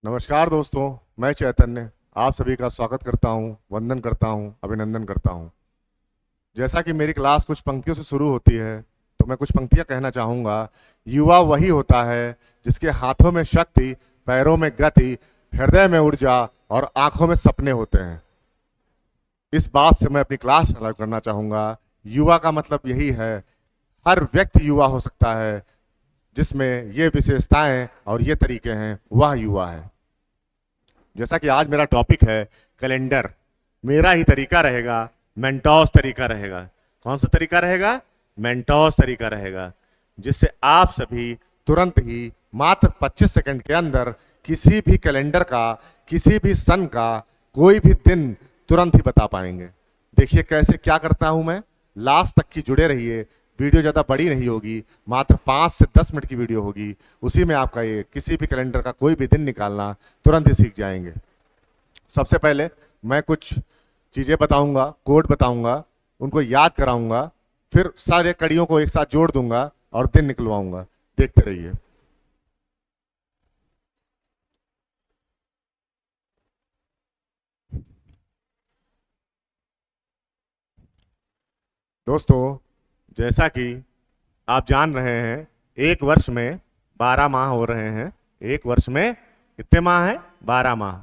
नमस्कार दोस्तों, मैं चैतन्य आप सभी का स्वागत करता हूं, वंदन करता हूं, अभिनंदन करता हूं। जैसा कि मेरी क्लास कुछ पंक्तियों से शुरू होती है, तो मैं कुछ पंक्तियां कहना चाहूंगा। युवा वही होता है जिसके हाथों में शक्ति, पैरों में गति, हृदय में ऊर्जा और आंखों में सपने होते हैं। इस बात से मैं अपनी क्लास अलग करना चाहूंगा। युवा का मतलब यही है, हर व्यक्ति युवा हो सकता है जिसमें ये विशेषताएं और ये तरीके हैं, वह युवा है। जैसा कि आज मेरा टॉपिक है कैलेंडर, मेरा ही तरीका रहेगा, मेंटोस तरीका रहेगा। कौन सा तरीका रहेगा? मेंटोस तरीका रहेगा, जिससे आप सभी तुरंत ही मात्र 25 सेकंड के अंदर किसी भी कैलेंडर का, किसी भी सन का कोई भी दिन तुरंत ही बता पाएंगे। देखिए कैसे क्या करता हूं मैं, लास्ट तक की जुड़े रहिए। वीडियो ज़्यादा बड़ी नहीं होगी, मात्र 5 से 10 मिनट की वीडियो होगी। उसी में आपका ये किसी भी कैलेंडर का कोई भी दिन निकालना तुरंत ही सीख जाएंगे। सबसे पहले मैं कुछ चीज़ें बताऊंगा, कोड बताऊंगा, उनको याद कराऊंगा, फिर सारे कड़ियों को एक साथ जोड़ दूंगा और दिन निकलवाऊंगा। देखते रहिए। दोस्तों, जैसा कि आप जान रहे हैं, एक वर्ष में 12 माह हो रहे हैं। एक वर्ष में कितने माह हैं? 12 माह।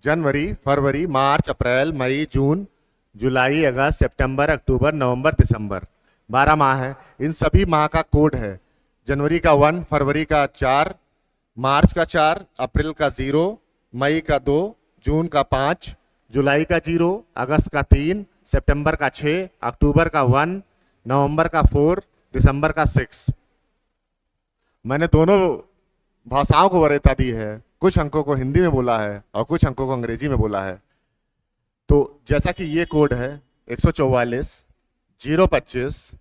जनवरी, फरवरी, मार्च, अप्रैल, मई, जून, जुलाई, अगस्त, सितंबर, अक्टूबर, नवंबर, दिसंबर, 12 माह है। इन सभी माह का कोड है। जनवरी का 1, फरवरी का 4, मार्च का 4, अप्रैल का 0, मई का 2, जून का 5, जुलाई का 0, अगस्त का 3, सितंबर का 6, अक्टूबर का 1, नवंबर का 4, दिसंबर का 6। मैंने दोनों भाषाओं को वरीयता दी है, कुछ अंकों को हिंदी में बोला है और कुछ अंकों को अंग्रेजी में बोला है। तो जैसा कि ये कोड है 144, 025,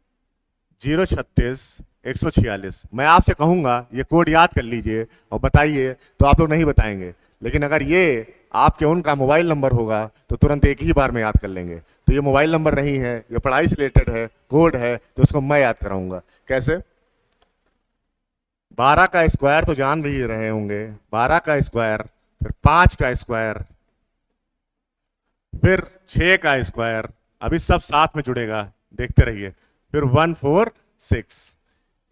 036, 146। मैं आपसे कहूंगा ये कोड याद कर लीजिए और बताइए, तो आप लोग नहीं बताएंगे। लेकिन अगर ये आपके उनका मोबाइल नंबर होगा तो तुरंत एक ही बार में याद कर लेंगे। तो ये मोबाइल नंबर नहीं है, ये पढ़ाई से रिलेटेड है, कोड है, तो उसको मैं याद कराऊंगा। कैसे? 12 का स्क्वायर तो जान भी रहे होंगे। 12 का स्क्वायर, फिर 5 का स्क्वायर, फिर 6 का स्क्वायर। अभी सब साथ में जुड़ेगा, देखते रहिए। फिर 146,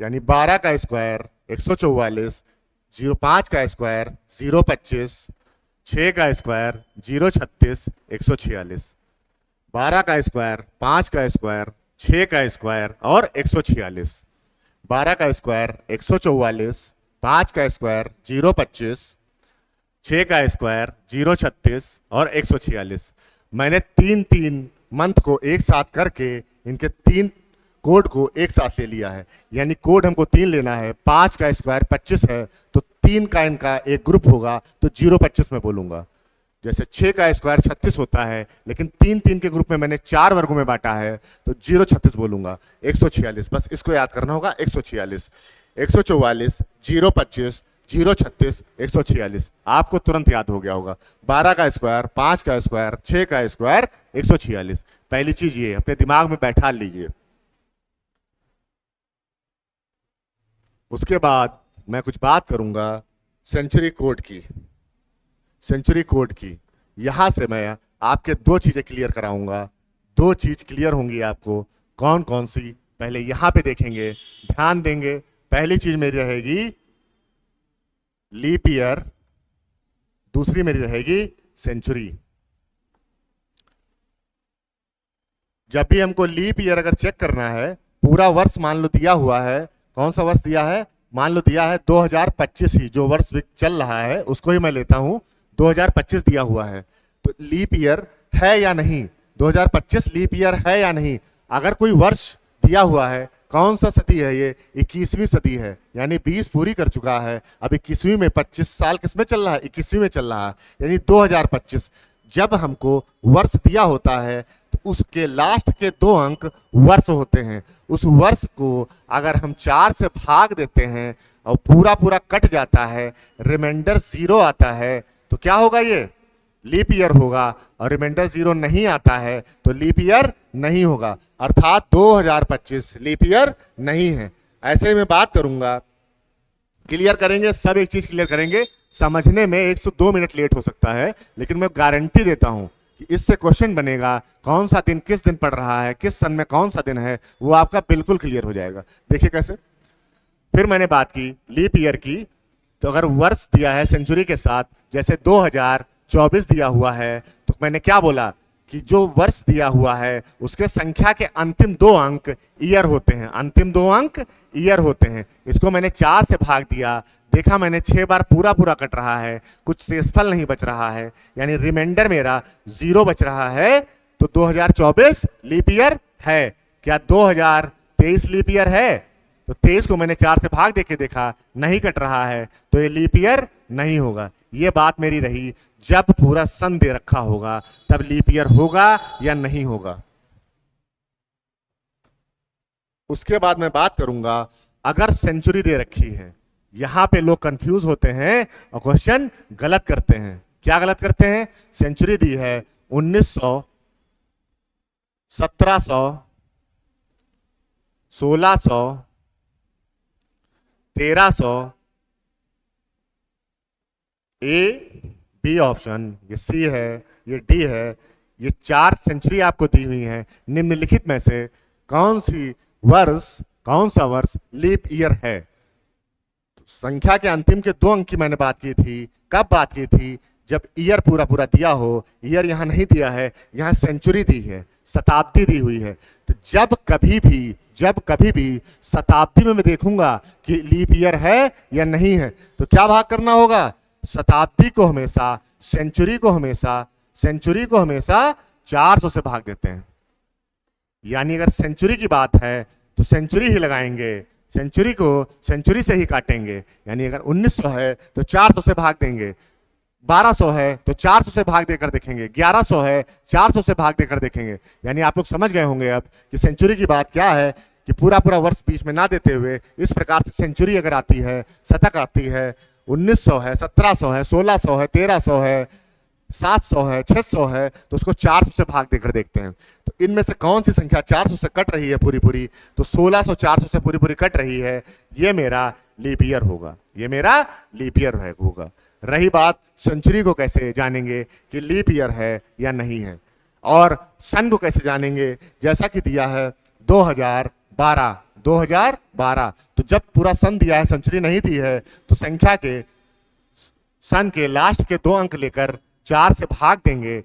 यानी 12 का स्क्वायर 144, 05 का स्क्वायर 025, 6 का स्क्वायर 036, 146। 12 का स्क्वायर, 5 का स्क्वायर, 6 का स्क्वायर और 146। 12 का स्क्वायर 144, 5 का स्क्वायर 025, 6 का स्क्वायर 036 और 146। मैंने तीन तीन मंथ को एक साथ करके इनके तीन कोड को एक साथ ले लिया है। यानी कोड हमको 3 लेना है। 5 का स्क्वायर 25 है, तो 3 का इनका एक ग्रुप होगा, तो 025 में बोलूंगा। जैसे 6 का स्क्वायर 36 होता है, लेकिन 3 के ग्रुप में मैंने 4 वर्गों में बांटा है, तो 036 बोलूंगा। 146, बस इसको याद करना होगा। 146, 144, 025, 036, 146 आपको तुरंत याद हो गया होगा। 12 का स्क्वायर, 5 का स्क्वायर, 6 का स्क्वायर, 146। पहली चीज ये अपने दिमाग में बैठा लीजिए। उसके बाद मैं कुछ बात करूंगा सेंचुरी कोड की। सेंचुरी कोड की यहां से मैं आपके 2 चीजें क्लियर कराऊंगा। 2 चीज क्लियर होंगी आपको। कौन कौन सी? पहले यहां पे देखेंगे, ध्यान देंगे। पहली चीज मेरी रहेगी लीप ईयर, दूसरी मेरी रहेगी सेंचुरी। जब भी हमको लीप ईयर अगर चेक करना है, पूरा वर्ष मान लो दिया हुआ है। कौन सा वर्ष दिया है? मान लो दिया है 2025 ही, जो वर्ष चल रहा है उसको ही मैं लेता हूं। 2025 दिया हुआ है, तो लीप ईयर है या नहीं? 2025 लीप ईयर है या नहीं? अगर कोई वर्ष दिया हुआ है, कौन सा सदी है ये? 21वीं सदी है, यानी 20 पूरी कर चुका है। अब 21वीं में 25 साल किसमें चल रहा है? 21वीं में चल रहा है, यानी 2025। जब हमको वर्ष दिया होता है तो उसके लास्ट के 2 अंक वर्ष होते हैं। उस वर्ष को अगर हम 4 से भाग देते हैं और पूरा पूरा कट जाता है, रिमाइंडर 0 आता है, तो क्या होगा? ये लीप ईयर होगा। और रिमाइंडर 0 नहीं आता है तो लीप ईयर नहीं होगा, अर्थात 2025 लीप ईयर नहीं है। ऐसे ही मैं बात करूंगा, क्लियर करेंगे, सब एक चीज क्लियर करेंगे। समझने में 102 मिनट लेट हो सकता है, लेकिन मैं गारंटी देता हूं कि इससे क्वेश्चन बनेगा कौन सा दिन किस दिन पड़ रहा है, किस सन में कौन सा दिन है, वो आपका बिल्कुल क्लियर हो जाएगा। देखिए कैसे। फिर मैंने बात की लीप ईयर की, तो अगर वर्ष दिया है सेंचुरी के साथ, जैसे 2024 दिया हुआ है, तो मैंने क्या बोला कि जो वर्ष दिया हुआ है उसके संख्या के अंतिम 2 अंक ईयर होते हैं, अंतिम 2 अंक ईयर होते हैं। इसको मैंने 4 से भाग दिया, देखा मैंने 6 बार पूरा पूरा कट रहा है, कुछ शेषफल नहीं बच रहा है, यानी रिमाइंडर मेरा 0 बच रहा है। तो 2024 लीप ईयर है। क्या 2023 लीप ईयर है? तो 23 को मैंने 4 से भाग देके देखा, नहीं कट रहा है, तो ये लीप ईयर नहीं होगा। ये बात मेरी रही। जब पूरा सन दे रखा होगा तब लीप ईयर होगा या नहीं होगा। उसके बाद मैं बात करूंगा अगर सेंचुरी दे रखी है। यहां पे लोग कंफ्यूज होते हैं और क्वेश्चन गलत करते हैं। क्या गलत करते हैं? सेंचुरी दी है 1900, 1700, 1600, 1300, ए बी ऑप्शन, ये सी है, ये डी है। ये 4 सेंचुरी आपको दी हुई है। निम्नलिखित में से कौन सा वर्ष लीप ईयर है? तो संख्या के अंतिम के 2 अंक की मैंने बात की थी। कब बात की थी? जब ईयर पूरा पूरा दिया हो। ईयर यहां नहीं दिया है, यहां सेंचुरी दी है, शताब्दी दी हुई है। तो जब कभी भी शताब्दी में मैं देखूंगा कि लीप ईयर है या नहीं है, तो क्या भाग करना होगा? शताब्दी को हमेशा सेंचुरी को हमेशा 400 से भाग देते हैं। यानी अगर सेंचुरी की बात है तो सेंचुरी ही लगाएंगे, सेंचुरी को सेंचुरी से ही काटेंगे। यानी अगर 1900 है तो 400 से भाग देंगे, 1200 है तो 400 से भाग देकर देखेंगे, 1100 है 400 से भाग देकर देखेंगे। यानी आप लोग समझ गए होंगे अब कि सेंचुरी की बात क्या है, कि पूरा पूरा वर्ष बीच में ना देते हुए इस प्रकार से सेंचुरी अगर आती है, शतक आती है, 1900 है, 1700 है, 1600 है, 1300 है, 700 है, 600 है, तो उसको 400 से भाग देकर देखते हैं। तो इनमें से कौन सी संख्या 400 से कट रही है पूरी पूरी? तो 1600 400 से पूरी पूरी कट रही है। ये मेरा लीप ईयर होगा, ये मेरा लीप ईयर होगा। रही बात सेंचुरी को कैसे जानेंगे कि लीप ईयर है या नहीं है, और सन को कैसे जानेंगे? जैसा कि दिया है 2012, तो जब पूरा सन दिया है, सेंचुरी नहीं दी है, तो संख्या के सन के लास्ट के 2 अंक लेकर 4 से भाग देंगे।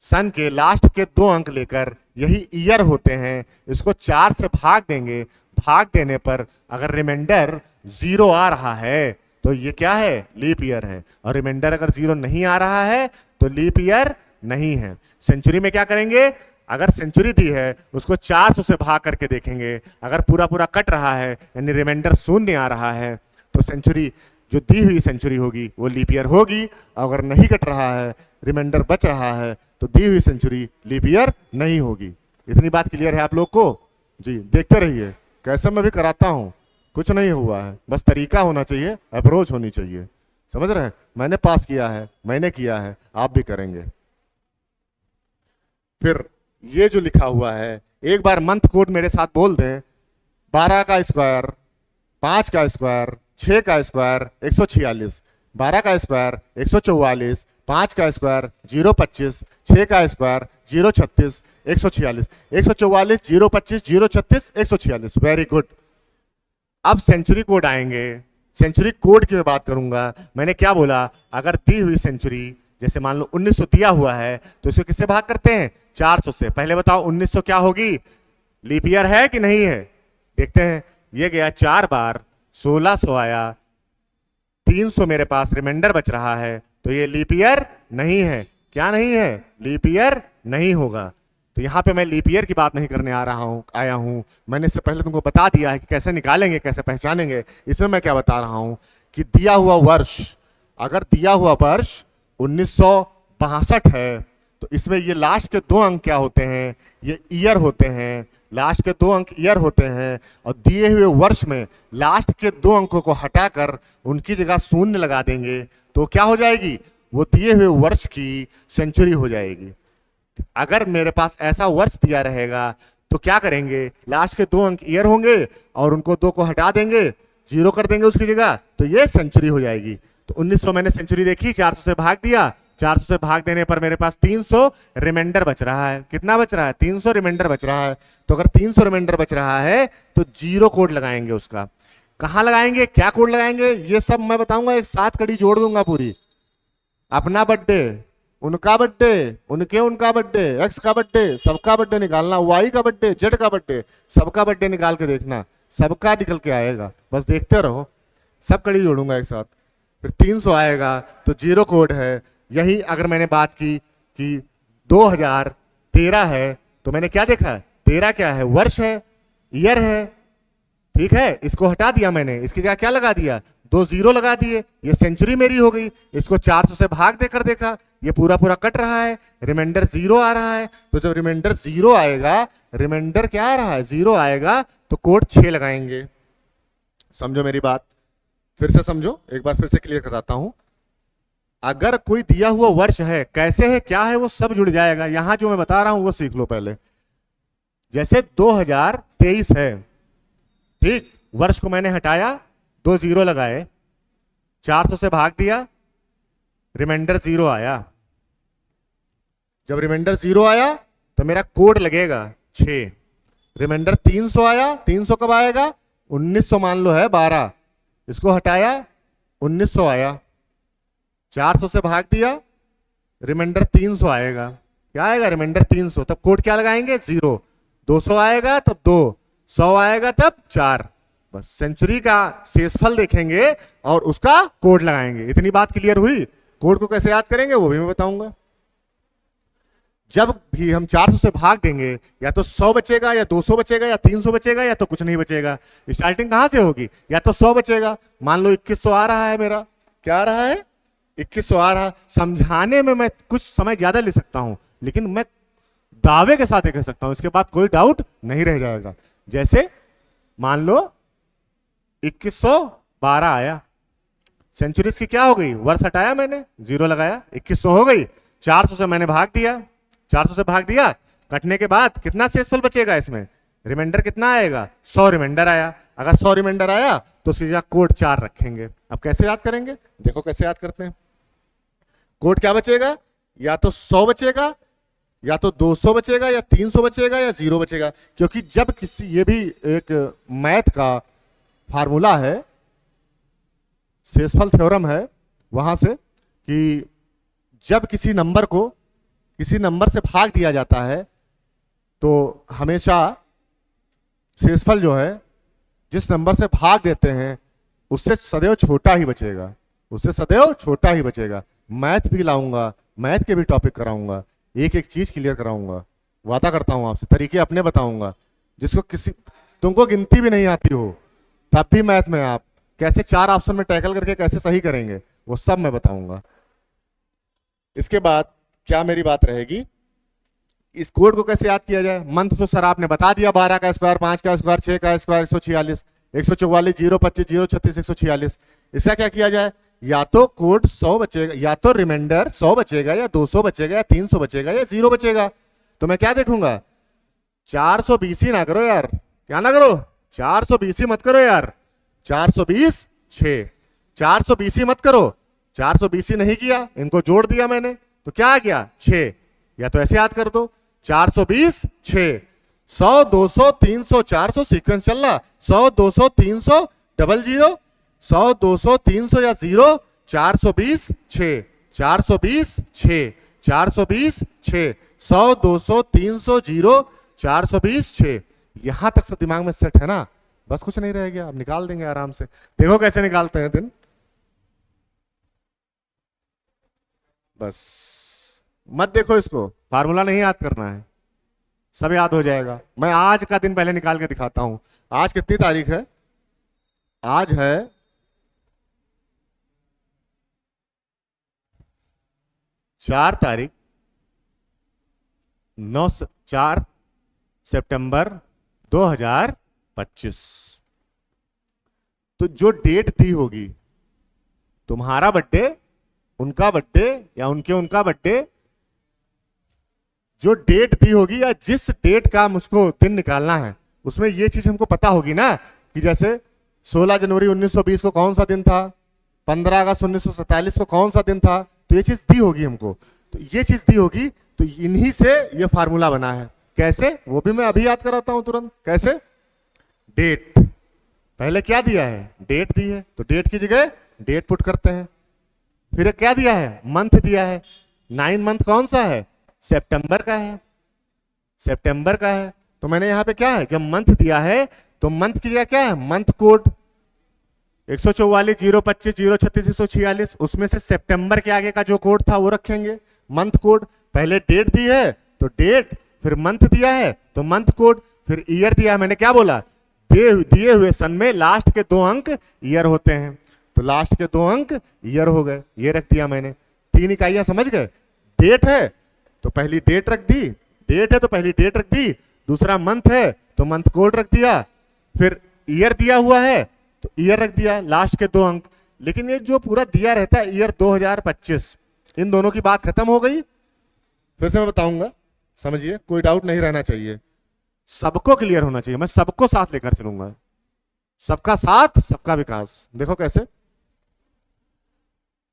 सन के लास्ट के 2 अंक लेकर, यही ईयर होते हैं, इसको 4 से भाग देंगे। भाग देने पर अगर रिमाइंडर 0 आ रहा है तो ये क्या है? लीप ईयर है। और रिमाइंडर अगर 0 नहीं आ रहा है तो लीप ईयर नहीं है। सेंचुरी में क्या करेंगे? अगर सेंचुरी दी है उसको 400 से भाग करके देखेंगे। अगर पूरा पूरा कट रहा है, यानी रिमाइंडर 0 आ रहा है, तो सेंचुरी जो दी हुई सेंचुरी होगी वो लीप ईयर होगी। अगर नहीं कट रहा है, रिमाइंडर बच रहा है, तो दी हुई सेंचुरी लीप ईयर नहीं होगी। इतनी बात क्लियर है आप लोग को? जी, देखते रहिए कैसे मैं भी कराता हूं। कुछ नहीं हुआ है, बस तरीका होना चाहिए, अप्रोच होनी चाहिए। समझ रहे हैं? मैंने पास किया है, मैंने किया है, आप भी करेंगे। फिर ये जो लिखा हुआ है, एक बार मंथ कोड मेरे साथ बोल दें। 12 का स्क्वायर, 5 का स्क्वायर, 6 का स्क्वायर 146, 12 का स्क्वायर 144, 5 का स्क्वायर 025, 6 का स्क्वायर 036, 146, 144, 025, 036, 146। Very good. अब सेंचुरी कोड आएंगे। सेंचुरी कोड की मैं बात करूंगा। मैंने क्या बोला? अगर दी हुई सेंचुरी, जैसे मान लो 1900 दिया हुआ है, तो इसको किससे भाग करते हैं? 400 से। पहले बताओ 1900 क्या होगी? लीप ईयर है कि नहीं है? देखते हैं। ये गया 4 बार, 1600 आया, 300 मेरे पास रिमाइंडर बच रहा है, तो ये लीप ईयर नहीं है। क्या नहीं है? लीप ईयर नहीं होगा। तो यहां पे मैं लीप ईयर की बात नहीं करने आया हूं। मैंने इससे पहले तुमको बता दिया है कि कैसे निकालेंगे, कैसे पहचानेंगे। इसमें मैं क्या बता रहा हूं कि दिया हुआ वर्ष, अगर दिया हुआ वर्ष 1962 है, तो इसमें ये लास्ट के 2 अंक क्या होते हैं? ये ईयर होते हैं। लास्ट के 2 अंक ईयर होते हैं, और दिए हुए वर्ष में लास्ट के 2 अंकों को हटाकर उनकी जगह 0 लगा देंगे, तो क्या हो जाएगी? वो दिए हुए वर्ष की सेंचुरी हो जाएगी। अगर मेरे पास ऐसा वर्ष दिया रहेगा तो क्या करेंगे? लास्ट के 2 अंक ईयर होंगे और उनको 2 को हटा देंगे, 0 कर देंगे उसकी जगह, तो ये सेंचुरी हो जाएगी। तो 1900 मैंने सेंचुरी देखी, 400 से भाग दिया, 400 से भाग देने पर मेरे पास 300 रिमाइंडर बच रहा है। कितना बच रहा है? 300 रिमाइंडर बच रहा है। तो अगर 300 रिमाइंडर बच रहा है तो जीरो कोड लगाएंगे उसका। कहां लगाएंगे, क्या कोड लगाएंगे, ये सब मैं बताऊंगा, एक साथ कड़ी जोड़ दूंगा पूरी। अपना बर्थडे, उनका बर्थडे, उनका बर्थडे, एक्स का बर्थडे, सबका बर्थडे निकालना, वाई का बर्थडे, जेड का बर्थडे, सबका बर्थडे निकाल के देखना, सबका निकल के आएगा। बस देखते रहो, सब कड़ी जोड़ूंगा एक साथ। फिर 300 आएगा तो जीरो कोड है। यही अगर मैंने बात की कि 2013 है तो मैंने क्या देखा, 13 क्या है, वर्ष है, ईयर है, ठीक है। इसको हटा दिया मैंने, इसकी जगह क्या लगा दिया, 2 जीरो लगा दिए, ये सेंचुरी मेरी हो गई। इसको 400 से भाग देकर देखा, ये पूरा पूरा कट रहा है, रिमाइंडर जीरो आ रहा है। तो जब रिमाइंडर जीरो आएगा, रिमाइंडर क्या आ रहा है, जीरो आएगा, तो कोड 6 लगाएंगे। समझो मेरी बात, फिर से समझो, एक बार फिर से क्लियर कराता हूं। अगर कोई दिया हुआ वर्ष है, कैसे है, क्या है, वो सब जुड़ जाएगा। यहां जो मैं बता रहा हूं वो सीख लो पहले। जैसे 2023 है, ठीक, वर्ष को मैंने हटाया, 2 जीरो लगाए, 400 से भाग दिया, रिमाइंडर जीरो आया। जब रिमाइंडर जीरो आया तो मेरा कोड लगेगा 6। रिमाइंडर 300 आया, 300 कब आएगा, 1900 मान लो है 12, इसको हटाया, 1900 आया, 400 से भाग दिया, रिमाइंडर 300 आएगा। क्या आएगा, रिमाइंडर 300। तब कोड क्या लगाएंगे, 0। 200 आएगा तब 2, 100 आएगा तब 4। बस सेंचुरी का शेषफल देखेंगे और उसका कोड लगाएंगे। इतनी बात क्लियर हुई। कोड को कैसे याद करेंगे वो भी मैं बताऊंगा। जब भी हम 400 से भाग देंगे, या तो 100 बचेगा, या 200 बचेगा, या 300 बचेगा, या तो कुछ नहीं बचेगा। स्टार्टिंग कहां से होगी, या तो 100 बचेगा। मान लो 2100 आ रहा है मेरा, क्या आ रहा है, 2100 आ रहा। समझाने में मैं कुछ समय ज्यादा ले सकता हूं, लेकिन मैं दावे के साथ कह सकता हूं, इसके बाद कोई डाउट नहीं रह जाएगा। जैसे मान लो 2112 आया, सेंचुरीज की क्या हो गई, वर्ष हटाया मैंने, जीरो लगाया, 2100 हो गई। 400 से मैंने भाग दिया, 400 से भाग दिया, कटने के बाद कितना शेषफल बचेगा, इसमें रिमाइंडर कितना आएगा, 100 रिमाइंडर आया। अगर 100 रिमाइंडर आया तो सीधा कोड 4 रखेंगे। अब कैसे याद करेंगे, देखो कैसे याद करते हैं। कोड क्या बचेगा, या तो 100 बचेगा, या तो 200 बचेगा, या 300 बचेगा, या 0 बचेगा। क्योंकि जब किसी, ये भी एक मैथ का फार्मूला है, शेषफल थ्योरम है वहां से, कि जब किसी नंबर को किसी नंबर से भाग दिया जाता है तो हमेशा शेषफल जो है, जिस नंबर से भाग देते हैं उससे सदैव छोटा ही बचेगा, उससे सदैव छोटा ही बचेगा। मैथ भी लाऊंगा, मैथ के भी टॉपिक कराऊंगा, एक एक चीज क्लियर कराऊंगा, वादा करता हूं आपसे। तरीके अपने बताऊंगा, जिसको किसी, तुमको गिनती भी नहीं आती हो तब भी मैथ में आप कैसे 4 ऑप्शन में टैकल करके कैसे सही करेंगे, वो सब मैं बताऊंगा। इसके बाद क्या मेरी बात रहेगी, इस कोड को कैसे याद किया जाए। मंथ तो सर आपने बता दिया, 12 का स्क्वायर, 5 का स्क्वायर, 6 का स्क्वायर, 146, 144, 025, 036, 146। इसका क्या किया जाए, या तो कोड 100 बचेगा, या तो रिमाइंडर 100 बचेगा, या 200 बचेगा, या 300 बचेगा, या 0 बचेगा। तो मैं क्या देखूंगा, 420 ही ना करो यार, क्या ना करो, 420 ही मत करो यार, 420 6, 420 ही मत करो, 420 ही नहीं किया, इनको जोड़ दिया मैंने, तो क्या आ गया 6। या तो ऐसे याद कर दो, 420 6, 100 200 300 400 सीक्वेंस चल रहा, 100 200 300 00, 100 200 300 या 0, 420 6, 420 6, 420 6, 100 200 300 0, 420 6। यहां तक सब दिमाग में सेट है ना, बस कुछ नहीं रह गया, अब निकाल देंगे आराम से। देखो कैसे निकालते हैं दिन, बस मत देखो इसको, फार्मूला नहीं याद करना है, सब याद हो जाएगा। मैं आज का दिन पहले निकाल के दिखाता हूं। आज कितनी तारीख है, आज है 4 तारीख, 4 सितंबर 2025। तो जो डेट दी होगी, तुम्हारा बर्थडे, उनका बर्थडे, या उनका बर्थडे, जो डेट दी होगी, या जिस डेट का मुझको दिन निकालना है, उसमें ये चीज हमको पता होगी ना, कि जैसे 16 जनवरी 1920 को कौन सा दिन था, 15 अगस्त 1947 को कौन सा दिन था, तो ये चीज दी होगी हमको, तो ये चीज दी होगी, तो इन्हीं से ये फार्मूला बना है। कैसे, वो भी मैं अभी याद कराता हूं तुरंत। कैसे, डेट, पहले क्या दिया है, डेट दी है, तो डेट की जगह डेट पुट करते हैं। फिर क्या दिया है, मंथ दिया है। 9 मंथ कौन सा है, सितंबर का है, सितंबर का है। तो मैंने यहां पे क्या है, जब मंथ दिया है तो मंथ की जगह क्या है, मंथ कोड 144 025 036 146, उसमें से सितंबर के आगे का जो कोड था वो रखेंगे, मंथ कोड। पहले डेट दी है तो डेट, फिर मंथ दिया है तो मंथ कोड, फिर ईयर दिया है। मैंने क्या बोला, दिए हुए सन में लास्ट के 2 अंक ईयर होते हैं, तो लास्ट के 2 अंक ईयर हो गए, ये रख दिया मैंने। 3 इकाइयां समझ गए। डेट है तो पहली डेट रख दी, डेट है तो पहली डेट रख दी, दूसरा मंथ है तो मंथ कोड रख दिया, फिर ईयर दिया हुआ है तो ईयर रख दिया, लास्ट के 2 अंक। लेकिन ये जो पूरा दिया रहता है ईयर 2025, इन दोनों की बात खत्म हो गई। फिर से मैं बताऊंगा, समझिए, कोई डाउट नहीं रहना चाहिए, सबको क्लियर होना चाहिए, मैं सबको साथ लेकर चलूंगा। सबका साथ सबका विकास। देखो कैसे,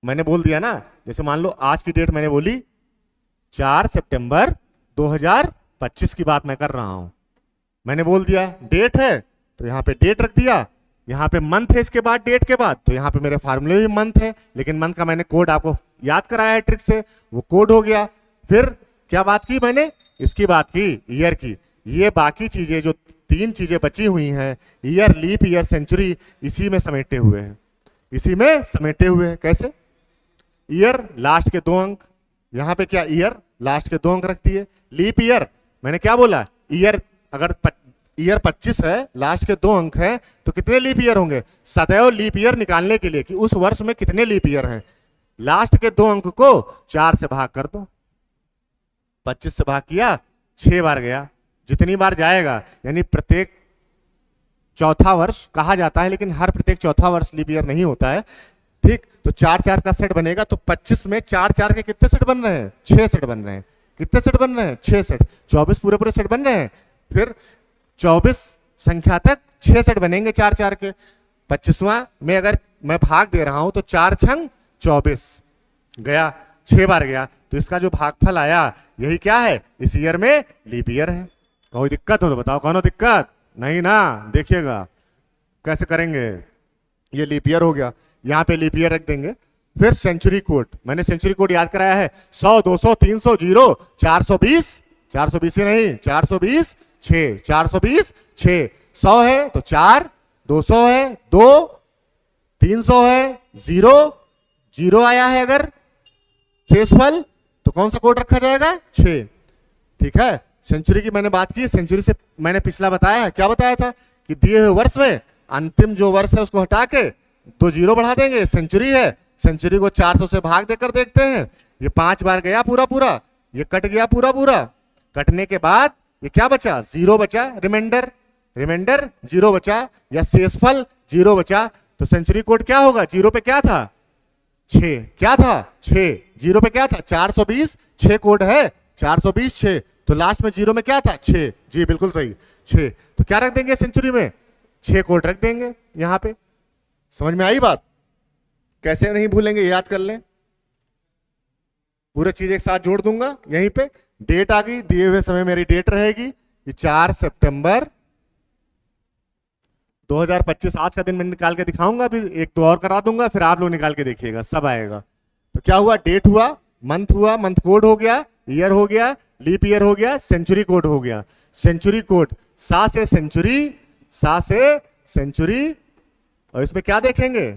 मैंने बोल दिया ना, जैसे मान लो आज की डेट मैंने बोली 4 सितंबर 2025 की बात मैं कर रहा हूं। मैंने बोल दिया डेट है तो यहां पे डेट रख दिया, यहां पे मंथ है इसके बाद डेट के बाद, तो यहां पे मेरे फार्मूले भी मंथ है, लेकिन मंथ का मैंने कोड आपको याद कराया है ट्रिक से, वो कोड हो गया। फिर क्या बात की मैंने, इसकी बात की ईयर की। ये बाकी चीजें जो 3 चीजें बची हुई हैं, ईयर, लीप ईयर, सेंचुरी, इसी में समेटे हुए हैं, इसी में समेटे हुए हैं। कैसे, ईयर लास्ट के 2 अंक, यहां पे क्या ईयर लास्ट के 2 अंक रख दिए। लीप ईयर, मैंने क्या बोला, ईयर अगर ईयर 25 है, लास्ट के 2 अंक हैं, तो कितने लीप ईयर होंगे। सदैव लीप ईयर निकालने के लिए कि उस वर्ष में कितने लीप ईयर हैं, लास्ट के 2 अंक को 4 से भाग कर दो। 25 से भाग किया, 6 बार गया, जितनी बार जाएगा, यानी प्रत्येक चौथा वर्ष कहा जाता है, लेकिन हर प्रत्येक चौथा वर्ष लीप ईयर नहीं होता है, ठीक। तो 4-4 का सेट बनेगा, तो 25 में 4-4 के कितने सेट बन रहे हैं, 6 सेट बन रहे हैं। कितने सेट बन रहे हैं, 6 सेट। 24 पूरे पूरे सेट बन रहे हैं, फिर 24 संख्या तक 6 सेट बनेंगे 4-4 के। 25वां में अगर मैं भाग दे रहा हूं तो 4 छंग 24 गया, 6 बार गया, तो इसका जो भागफल आया यही क्या है, इस ईयर में लीप ईयर है। कोई दिक्कत हो तो बताओ, कौन दिक्कत नहीं ना। देखिएगा कैसे करेंगे, ये लीप ईयर हो गया, यहां पे लीप ईयर रख देंगे। फिर सेंचुरी कोड, मैंने सेंचुरी कोड याद कराया है, 100 200 300 0 420, 420 ही नहीं 420 6, 420 6, 100 है तो 4, 200 है 2, 300 है 0, 0 आया है अगर शेषफल, तो कौन सा कोड रखा जाएगा, 6, ठीक है। सेंचुरी की मैंने बात की, सेंचुरी से मैंने पिछला बताया है, क्या बताया था कि दिए हुए वर्ष में अंतिम जो वर्ष है उसको हटा के 2 0 बढ़ा देंगे, सेंचुरी है, सेंचुरी को 400 से भाग देकर देखते हैं, ये 5 बार गया पूरा पूरा, ये कट गया पूरा पूरा, कटने के बाद ये क्या बचा, 0 बचा, रिमाइंडर, रिमाइंडर 0 बचा, या शेषफल 0 बचा, तो सेंचुरी कोड क्या होगा, 0 पे क्या था 6, क्या था 6, 0 पे क्या था 420, 6 कोड है 420 6, तो लास्ट में 0 में क्या था 6, जी बिल्कुल सही 6, तो क्या रख देंगे सेंचुरी में 6 कोड रख देंगे यहां पे। समझ में आई बात, कैसे नहीं भूलेंगे, याद कर लें, पूरे चीज एक साथ जोड़ दूंगा। यहीं पे डेट आ गई, दिए हुए समय मेरी डेट रहेगी कि 4 सितंबर 2025, आज का दिन मैं निकाल के दिखाऊंगा, अभी 1-2 और करा दूंगा, फिर आप लोग निकाल के देखिएगा, सब आएगा। तो क्या हुआ, डेट हुआ, मंथ कोड हो गया, ईयर हो गया, लीप ईयर हो गया, सेंचुरी कोड हो गया। सेंचुरी कोड, सा से सेंचुरी, सा से सेंचुरी, और इसमें क्या देखेंगे,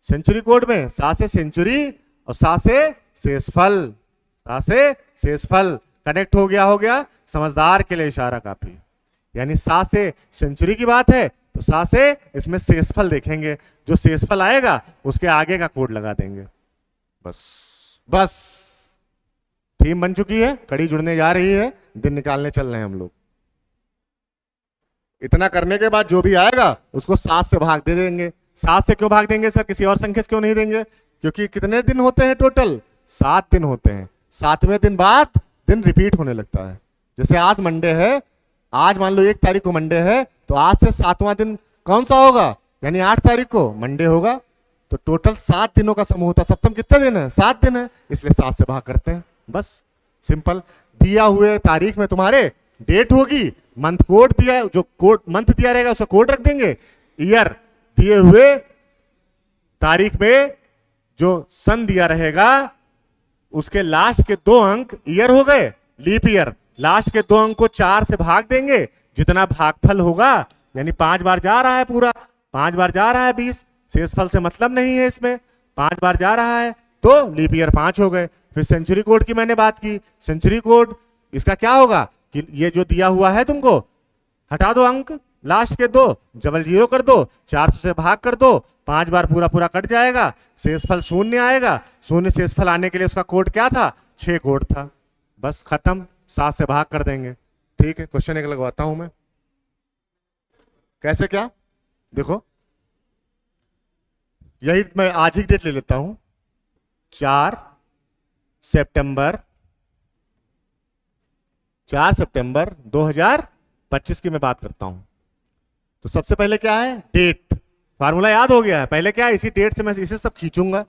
सेंचुरी कोड में सा से सेंचुरी और सा से शेषफल, सा से शेषफल कनेक्ट हो गया, समझदार के लिए इशारा काफी, यानी सा से सेंचुरी की बात है तो सा से इसमें शेषफल देखेंगे, जो शेषफल आएगा उसके आगे का कोड लगा देंगे, बस बस थीम बन चुकी है, कड़ी जुड़ने जा रही है, दिन निकालने चल रहे हैं हम लोग। इतना करने के बाद जो भी आएगा उसको 7 से भाग दे देंगे। 7 से क्यों भाग देंगे सर, किसी और संख्या से क्यों नहीं देंगे, क्योंकि कितने दिन होते हैं टोटल, 7 दिन होते हैं, 7वें दिन बाद दिन रिपीट होने लगता है। जैसे आज मंडे है, आज मान लो 1 तारीख को मंडे है, तो आज से 7वां दिन कौन सा होगा, यानी 8 तारीख को मंडे होगा, तो टोटल 7 दिनों का समूह होता है। सप्तम कितने दिन है? 7 दिन है, इसलिए 7 से भाग करते हैं, बस सिंपल। दिया हुए तारीख में तुम्हारे डेट होगी, मंथ कोड दिया, जो कोड मंथ दिया रहेगा उसका कोड रख देंगे, ईयर दिए हुए तारीख में जो सन दिया रहेगा उसके लास्ट के 2 अंक ईयर हो गए, लीप ईयर, लास्ट के 2 अंक को 4 से भाग देंगे, जितना भागफल होगा, यानी 5 बार जा रहा है, पूरा 5 बार जा रहा है 20, शेषफल से मतलब नहीं है इसमें, 5 बार जा रहा है तो लीप ईयर 5 हो गए। फिर सेंचुरी कोड की मैंने बात की, सेंचुरी कोड इसका क्या होगा कि ये जो दिया हुआ है तुमको, हटा दो अंक लास्ट के 2, डबल 0 कर दो, 400 से भाग कर दो, 5 बार पूरा पूरा कट जाएगा, शेषफल 0 आएगा। 0 शेषफल आने के लिए उसका कोड क्या था? 6 कोड था, बस खत्म, 7 से भाग कर देंगे। ठीक है, क्वेश्चन एक लगवाता हूं मैं, कैसे क्या देखो, यही मैं आज ही डेट ले लेता हूं, 4 सितंबर 2025 की मैं बात करता हूं। तो सबसे पहले क्या है? डेट, फार्मूला याद हो गया है, पहले क्या है, इसी डेट से मैं इसे सब खींचूंगा।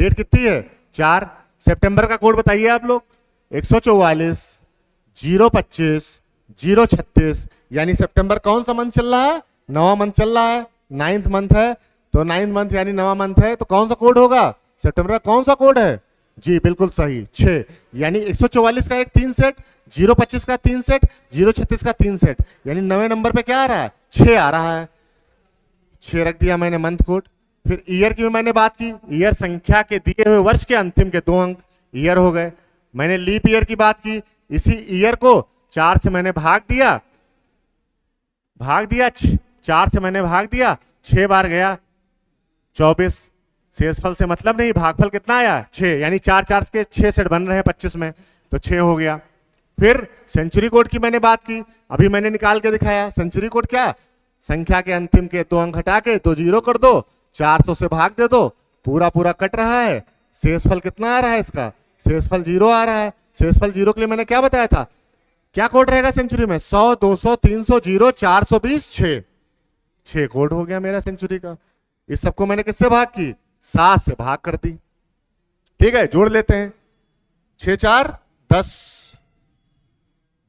डेट कितनी है? 4 सितंबर का कोड बताइए आप लोग, 144 025 036, यानी सितंबर कौन सा मंथ चल रहा है? 9वां मंथ चल रहा है, 9th मंथ है, तो 9th मंथ यानी 9वां मंथ है, तो कौन सा कोड होगा? सितंबर का कौन सा कोड है? जी बिल्कुल सही, 6, यानी 144 का एक 3 सेट, 025 का 3 सेट, 036 का 3 सेट, यानी 9वें नंबर पे क्या आ रहा है? 6 आ रहा है, 6 रख दिया मैंने मंथ कोड। फिर ईयर की भी मैंने बात की, ईयर संख्या के दिए हुए वर्ष के अंतिम के 2 अंक ईयर हो गए। मैंने लीप ईयर की बात की, इसी ईयर को 4 से मैंने भाग दिया 4 से मैंने भाग दिया, 6 बार गया 24, शेषफल से मतलब नहीं, भागफल कितना आया? 6, यानी 4 4 के 6 सेट बन रहे हैं 25 में, तो 6 हो गया। फिर सेंचुरी कोड की मैंने बात की, अभी मैंने निकाल के दिखाया। सेंचुरी कोड क्या? संख्या के अंतिम के 2 अंक हटा के 2 0 कर दो, 400 से भाग दे दो, पूरा पूरा कट रहा है, शेषफल कितना आ रहा है इसका? शेषफल 0 आ रहा है। शेषफल 0 के लिए मैंने क्या बताया था? क्या कोड रहेगा सेंचुरी में? 100 200 300 0 420 6 कोड हो गया मेरा सेंचुरी का। इस सबको मैंने किससे भाग की? 7 से भाग कर दी। ठीक है, जोड़ लेते हैं, 6 4 10,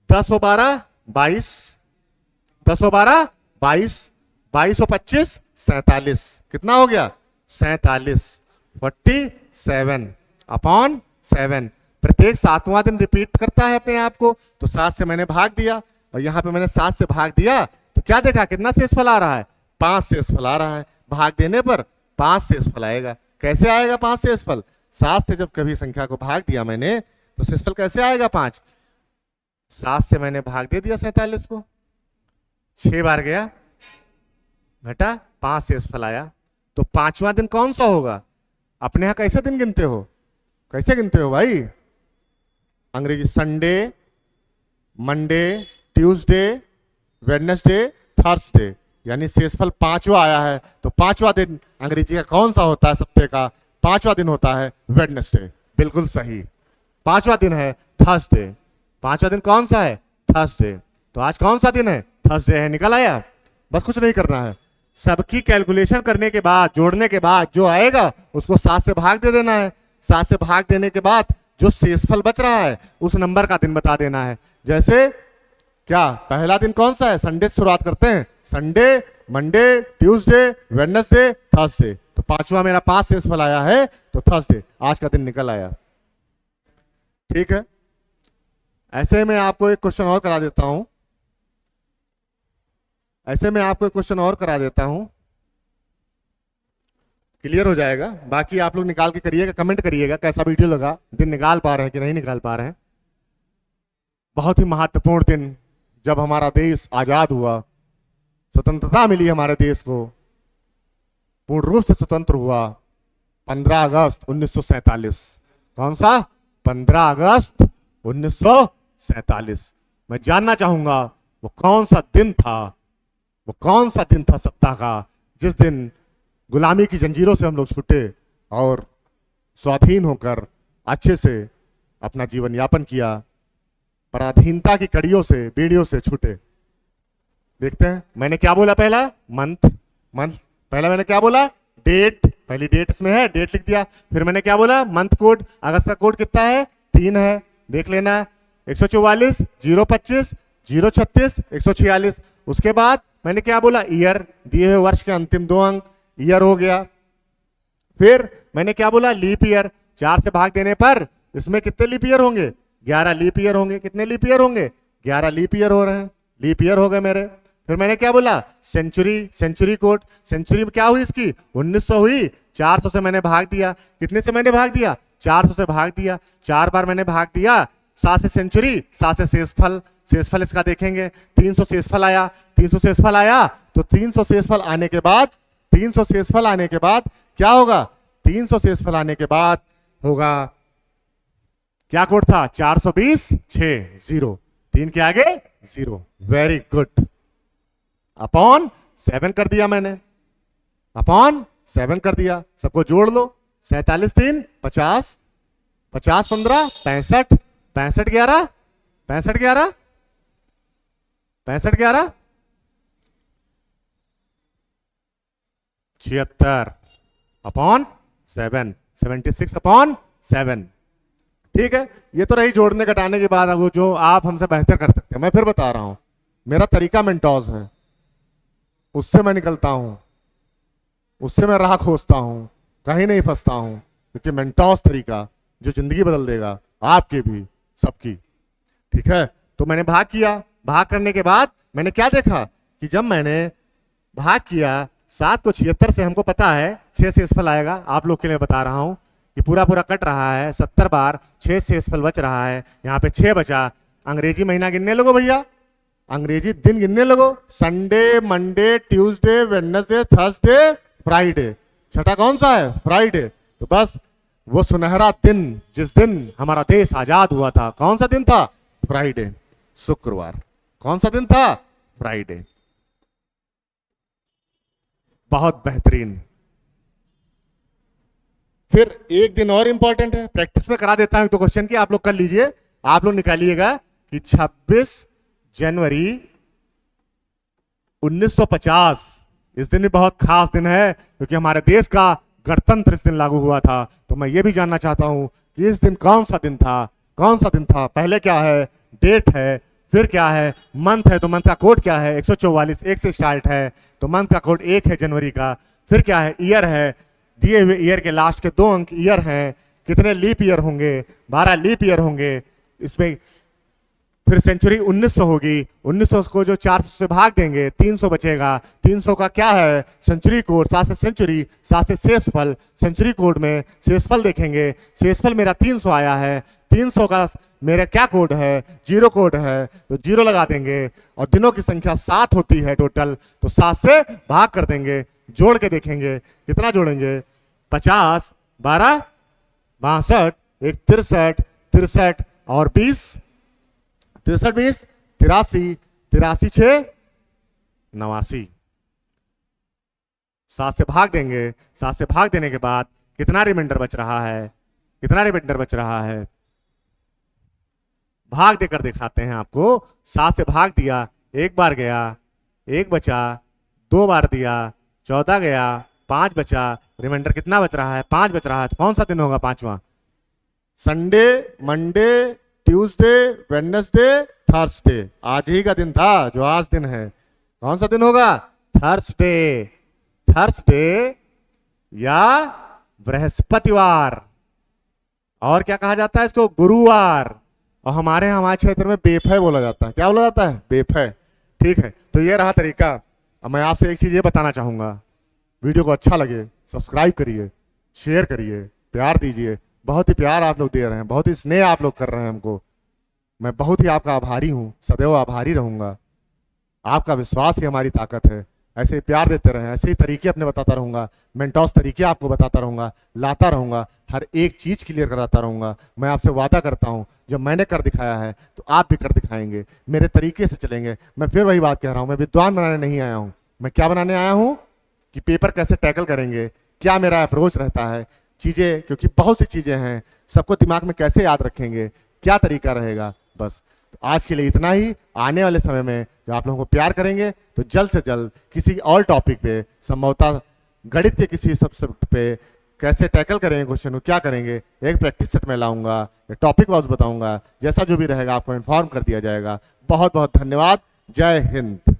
10 और 12 22, 10 और 12 22, 22 और 25 47, कितना हो गया? 47, 47 अपॉन 7। प्रत्येक 7वां दिन रिपीट करता है अपने आप को, तो 7 से मैंने भाग दिया, और यहां पे मैंने 7 से भाग दिया तो क्या देखा? कितना शेषफल आ रहा है? 5 शेषफल आ रहा है। भाग देने पर 5 शेषफल आएगा। कैसे आएगा 5 शेषफल? 7 से जब कभी संख्या को भाग दिया मैंने तो शेषफल कैसे आएगा? 5। 7 से मैंने भाग दे दिया 47 को, 6 बार गया, घटा 5 शेषफल आया। तो 5वां दिन कौन सा होगा? अपने यहां कैसे दिन गिनते हो? कैसे गिनते हो भाई? अंग्रेजी Sunday, Monday, Tuesday, Wednesday, Thursday, यानी शेषफल 5वां आया है, तो 5वां दिन अंग्रेजी का कौन सा होता है? सप्ताह का 5वां दिन होता है वेडनेसडे। बिल्कुल सही, 5वां दिन है थर्सडे। 5वां दिन कौन सा है? थर्सडे। तो आज कौन सा दिन है? थर्सडे है। निकल आया? बस कुछ नहीं करना है, सबकी कैलकुलेशन करने के बाद, जोड़ने के बाद जो आएगा उसको 7 से भाग दे देना है। 7 से भाग देने के बाद जो शेषफल बच रहा है उस नंबर का दिन बता देना है। जैसे क्या पहला दिन कौन सा है? संडे से शुरुआत करते हैं, Sunday, Monday, Tuesday, Wednesday, Thursday. तो 5वां मेरा 5 शेषफल आया है, तो थर्सडे आज का दिन निकल आया। ठीक है, ऐसे मैं आपको एक क्वेश्चन और करा देता हूं, क्लियर हो जाएगा। बाकी आप लोग निकाल के करिएगा, कमेंट करिएगा कैसा वीडियो लगा, दिन निकाल पा रहे हैं कि नहीं निकाल पा रहे हैं। बहुत ही महत्वपूर्ण दिन, जब हमारा देश आजाद हुआ, स्वतंत्रता मिली हमारे देश को, पूर्ण रूप से स्वतंत्र हुआ, 15 अगस्त 1947। कौन सा? 15 अगस्त 1947। मैं जानना चाहूंगा वो कौन सा दिन था, वो कौन सा दिन था सप्ताह का, जिस दिन गुलामी की जंजीरों से हम लोग छूटे और स्वाधीन होकर अच्छे से अपना जीवन यापन किया, पराधीनता की कड़ियों से, बेड़ियों से छूटे। देखते हैं मैंने क्या बोला? पहला मंथ, पहला मैंने क्या बोला? डेट, पहली डेट इसमें है, डेट लिख दिया। फिर मैंने क्या बोला, मंथ कोड, अगस्त का कोड कितना है, 3 है, देख लेना। 144, 025, 036, 146। उसके बाद मैंने क्या बोला, ईयर, दिए हुए वर्ष के अंतिम 2 अंक, ईयर हो गया। फिर मैंने क्या बोला, लीप ईयर, 4 से भाग देने पर इसमें कितने लीप ईयर होंगे, 11 लीप ईयर होंगे। कितने लीप ईयर होंगे, 11 लीप ईयर हो रहे हैं, लीप ईयर हो गए मेरे। फिर मैंने क्या बोला, सेंचुरी, सेंचुरी कोड, सेंचुरी क्या हुई इसकी, 1900 हुई, 400 से मैंने भाग दिया। कितने से मैंने भाग दिया, 400 से भाग दिया, 4 बार मैंने भाग दिया। 7 से सेंचुरी, 7 से शेषफल, शेषफल इसका देखेंगे, 300 शेषफल आया, 300 शेषफल आया। तो 300 शेषफल आने के बाद, 300 शेषफल आने के बाद क्या होगा, 300 शेषफल आने के बाद होगा, क्या कोड था, 420, 6, 0, 3 के आगे 0। Very good. अपॉन 7 कर दिया मैंने, अपॉन 7 कर दिया। सबको जोड़ लो, 47 3 50, 50 15 65, 65 11, 65 11, 65 11 76 अपॉन 7, 76 अपॉन 7। ठीक है, ये तो रही जोड़ने घटाने की बात, अब जो आप हमसे बेहतर कर सकते हैं। मैं फिर बता रहा हूं, मेरा तरीका मेंटोस है, उससे मैं निकलता हूं, उससे मैं राह खोजता हूं, कहीं नहीं फंसता हूं, क्योंकि मेंटोस तरीका जो जिंदगी बदल देगा आपकी भी, सबकी। ठीक है, तो मैंने भाग किया, भाग करने के बाद मैंने क्या देखा कि जब मैंने भाग किया 7 को 76 से, हमको पता है 6 शेषफल आएगा, आप लोग के लिए बता रहा हूं कि पूरा पूरा कट रहा है, 70 बार 6 शेषफल बच रहा है, यहाँ पे 6 बचा। अंग्रेजी महीना गिनने लगो भैया, अंग्रेजी दिन गिनने लगो, Sunday, Monday, Tuesday, Wednesday, Thursday, Friday. छठा कौन सा है, फ्राइडे। तो बस वो सुनहरा दिन जिस दिन हमारा देश आजाद हुआ था, कौन सा दिन था, फ्राइडे, शुक्रवार। कौन सा दिन था, फ्राइडे। बहुत बेहतरीन। फिर एक दिन और इंपॉर्टेंट है, प्रैक्टिस में करा देता हूं तो क्वेश्चन की, आप लोग कर लीजिए, आप लोग निकालिएगा कि 26 जनवरी 1950, इस दिन भी बहुत खास दिन है, क्योंकि हमारे देश का गणतंत्र इस दिन लागू हुआ था। तो मैं ये भी जानना चाहता हूं कि इस दिन कौन सा दिन था, कौन सा दिन था। पहले क्या है, डेट है, फिर क्या है, मंथ है, तो मंथ का कोड क्या है, 144, 1 से स्टार्ट है, तो मंथ का कोड 1 है जनवरी का। फिर क्या है, ईयर है, दिए हुए ईयर के लास्ट के 2 अंक ईयर हैं। कितने लीप ईयर होंगे, 12 लीप ईयर होंगे इसमें। फिर सेंचुरी 1900 होगी, 1900 को जो 400 से भाग देंगे 300 बचेगा। 300 का क्या है, सेंचुरी कोड, 7 से सेंचुरी, 7 से शेषफल, सेंचुरी कोड में शेषफल देखेंगे, शेषफल मेरा 300 आया है। 300 का मेरा क्या कोड है, 0 कोड है, तो 0 लगा देंगे। और दिनों की संख्या 7 होती है टोटल, तो 7 से भाग कर देंगे, जोड़ के देखेंगे कितना जोड़ेंगे, 50, 12, 62, 1 63, 63 और 20, 63 20 83, 83 6 89। 7 से भाग देंगे, 7 से भाग देने के बाद कितना रिमाइंडर बच रहा है, कितना रिमाइंडर बच रहा है, भाग देकर दिखाते हैं आपको। 7 से भाग दिया, 1 बार गया, 1 बचा, 2 बार दिया, 14 गया, 5 बचा, रिमाइंडर कितना बच रहा है, 5 बच रहा है। तो कौन सा दिन होगा पांचवा, Sunday, Monday, Tuesday, Wednesday, Thursday. आज ही का दिन था जो आज दिन है, कौन सा दिन होगा, थर्सडे, थर्सडे या बृहस्पतिवार, और क्या कहा जाता है इसको, गुरुवार। और हमारे क्षेत्र में बेफे बोला जाता है, क्या बोला जाता है, बेफे। ठीक है, तो ये रहा तरीका। अब मैं आपसे एक चीज ये बताना चाहूंगा, वीडियो को अच्छा लगे सब्सक्राइब करिए, शेयर करिए, प्यार दीजिए। बहुत ही प्यार आप लोग दे रहे हैं, बहुत ही स्नेह आप लोग कर रहे हैं हमको, मैं बहुत ही आपका आभारी हूँ, सदैव आभारी रहूंगा। आपका विश्वास ही हमारी ताकत है। ऐसे ही प्यार देते रहें, ऐसे ही तरीके अपने बताता रहूंगा, मेंटोस तरीके आपको बताता रहूंगा, लाता रहूंगा, हर एक चीज क्लियर कराता रहूंगा। मैं आपसे वादा करता हूं, जब मैंने कर दिखाया है तो आप भी कर दिखाएंगे, मेरे तरीके से चलेंगे। मैं फिर वही बात कह रहा हूं, मैं विद्वान बनाने नहीं आया हूं, मैं क्या बनाने आया हूं कि पेपर कैसे टैकल करेंगे, क्या मेरा अप्रोच रहता है, चीजें, क्योंकि बहुत सी चीजें हैं, सबको दिमाग में कैसे याद रखेंगे, क्या तरीका रहेगा। बस तो आज के लिए इतना ही। आने वाले समय में जो आप लोगों को प्यार करेंगे तो जल्द से जल्द किसी और टॉपिक पे संभवतः गणित के किसी सब्जेक्ट पे कैसे टैकल करेंगे क्वेश्चन को, क्या करेंगे, एक प्रैक्टिस सेट में लाऊंगा, टॉपिक वाइज बताऊंगा, जैसा जो भी रहेगा आपको इन्फॉर्म कर दिया जाएगा। बहुत बहुत धन्यवाद। जय हिंद।